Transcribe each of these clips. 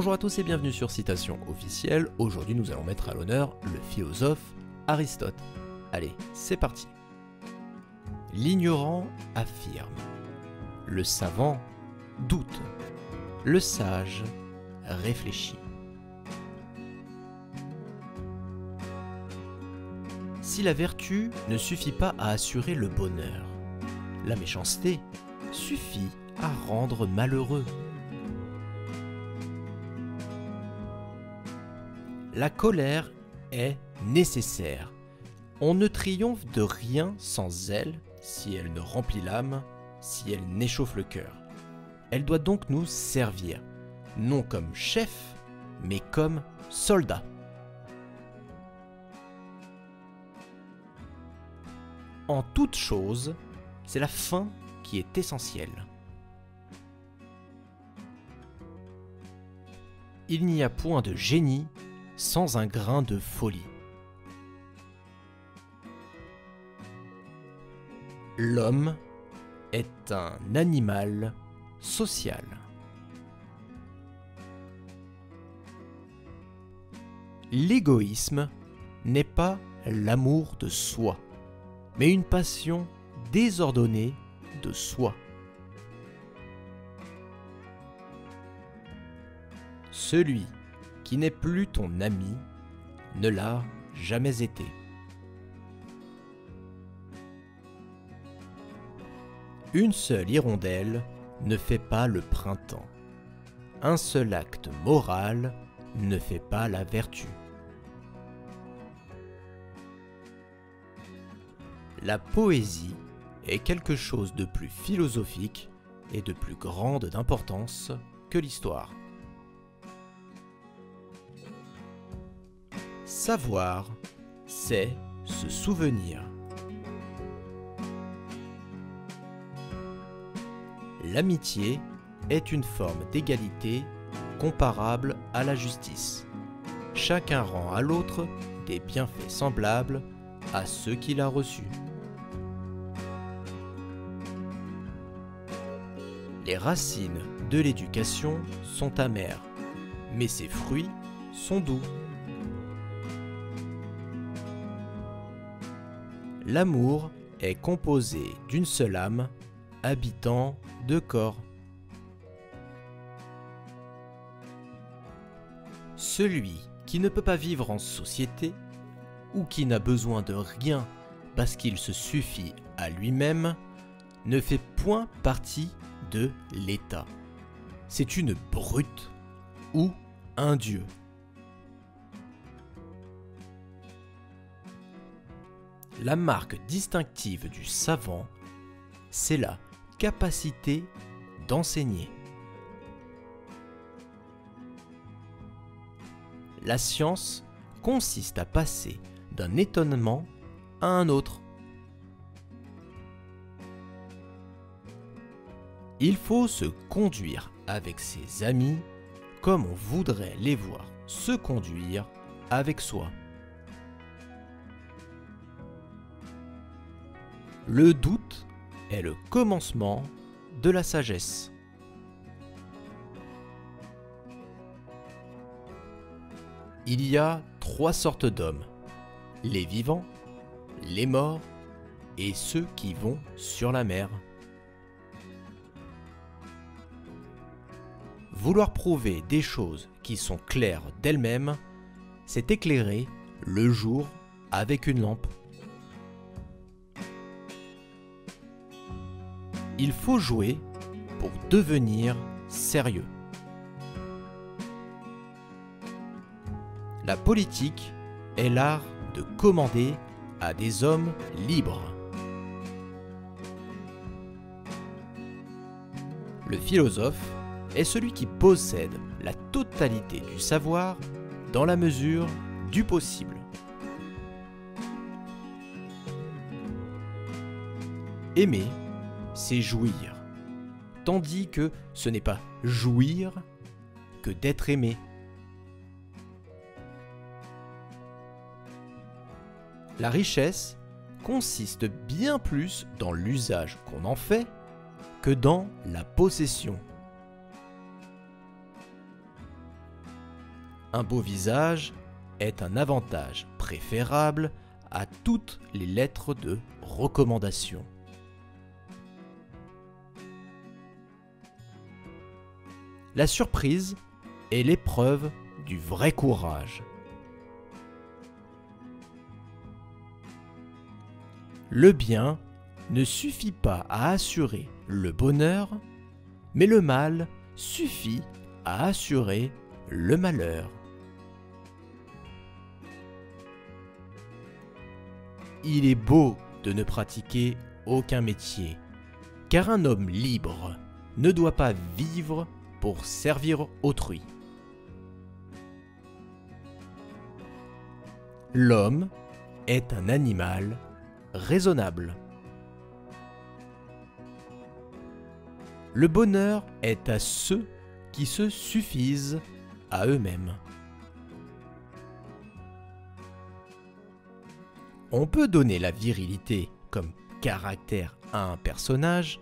Bonjour à tous et bienvenue sur Citation officielle. Aujourd'hui nous allons mettre à l'honneur le philosophe Aristote. Allez, c'est parti. L'ignorant affirme, le savant doute, le sage réfléchit. Si la vertu ne suffit pas à assurer le bonheur, la méchanceté suffit à rendre malheureux. La colère est nécessaire. On ne triomphe de rien sans elle si elle ne remplit l'âme, si elle n'échauffe le cœur. Elle doit donc nous servir, non comme chef, mais comme soldat. En toute chose, c'est la fin qui est essentielle. Il n'y a point de génie sans un grain de folie. L'homme est un animal social. L'égoïsme n'est pas l'amour de soi, mais une passion désordonnée de soi. Celui qui n'est plus ton ami ne l'a jamais été. Une seule hirondelle ne fait pas le printemps. Un seul acte moral ne fait pas la vertu. La poésie est quelque chose de plus philosophique et de plus grande d'importance que l'histoire. Savoir, c'est se souvenir. L'amitié est une forme d'égalité comparable à la justice. Chacun rend à l'autre des bienfaits semblables à ceux qu'il a reçus. Les racines de l'éducation sont amères, mais ses fruits sont doux. L'amour est composé d'une seule âme, habitant deux corps. Celui qui ne peut pas vivre en société, ou qui n'a besoin de rien parce qu'il se suffit à lui-même, ne fait point partie de l'État. C'est une brute ou un dieu. La marque distinctive du savant, c'est la capacité d'enseigner. La science consiste à passer d'un étonnement à un autre. Il faut se conduire avec ses amis comme on voudrait les voir se conduire avec soi. Le doute est le commencement de la sagesse. Il y a trois sortes d'hommes, les vivants, les morts et ceux qui vont sur la mer. Vouloir prouver des choses qui sont claires d'elles-mêmes, c'est éclairer le jour avec une lampe. Il faut jouer pour devenir sérieux. La politique est l'art de commander à des hommes libres. Le philosophe est celui qui possède la totalité du savoir dans la mesure du possible. Aimer, c'est jouir, tandis que ce n'est pas jouir que d'être aimé. La richesse consiste bien plus dans l'usage qu'on en fait que dans la possession. Un beau visage est un avantage préférable à toutes les lettres de recommandation. La surprise est l'épreuve du vrai courage. Le bien ne suffit pas à assurer le bonheur, mais le mal suffit à assurer le malheur. Il est beau de ne pratiquer aucun métier, car un homme libre ne doit pas vivre pour servir autrui. L'homme est un animal raisonnable. Le bonheur est à ceux qui se suffisent à eux-mêmes. On peut donner la virilité comme caractère à un personnage,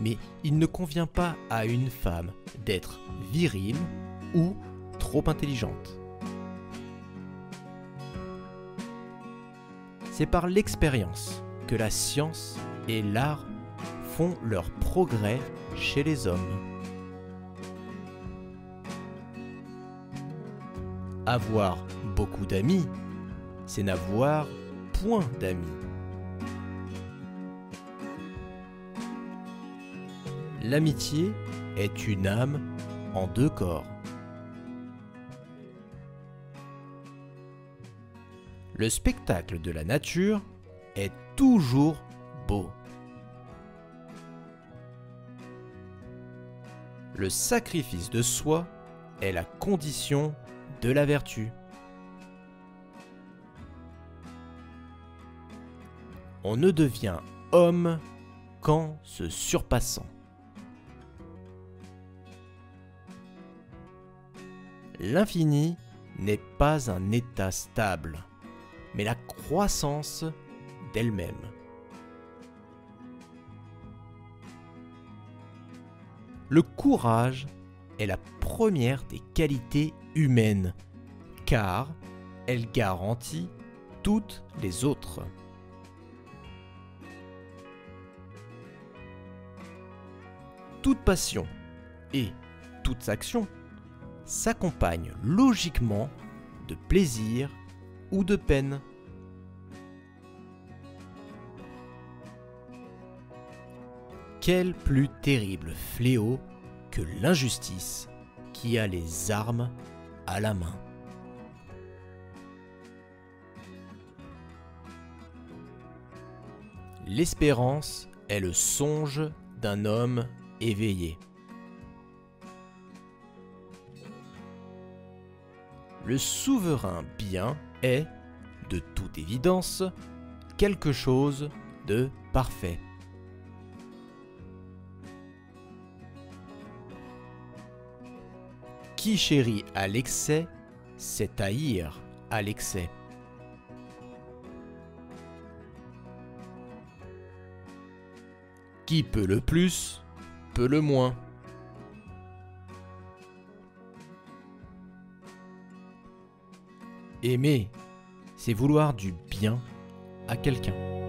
mais il ne convient pas à une femme d'être virile ou trop intelligente. C'est par l'expérience que la science et l'art font leur progrès chez les hommes. Avoir beaucoup d'amis, c'est n'avoir point d'amis. L'amitié est une âme en deux corps. Le spectacle de la nature est toujours beau. Le sacrifice de soi est la condition de la vertu. On ne devient homme qu'en se surpassant. L'infini n'est pas un état stable, mais la croissance d'elle-même. Le courage est la première des qualités humaines, car elle garantit toutes les autres. Toute passion et toute action s'accompagnent logiquement de plaisir ou de peine. Quel plus terrible fléau que l'injustice qui a les armes à la main. L'espérance est le songe d'un homme éveillé. Le souverain bien est, de toute évidence, quelque chose de parfait. Qui chérit à l'excès, c'est haïr à l'excès. Qui peut le plus, peut le moins. Aimer, c'est vouloir du bien à quelqu'un.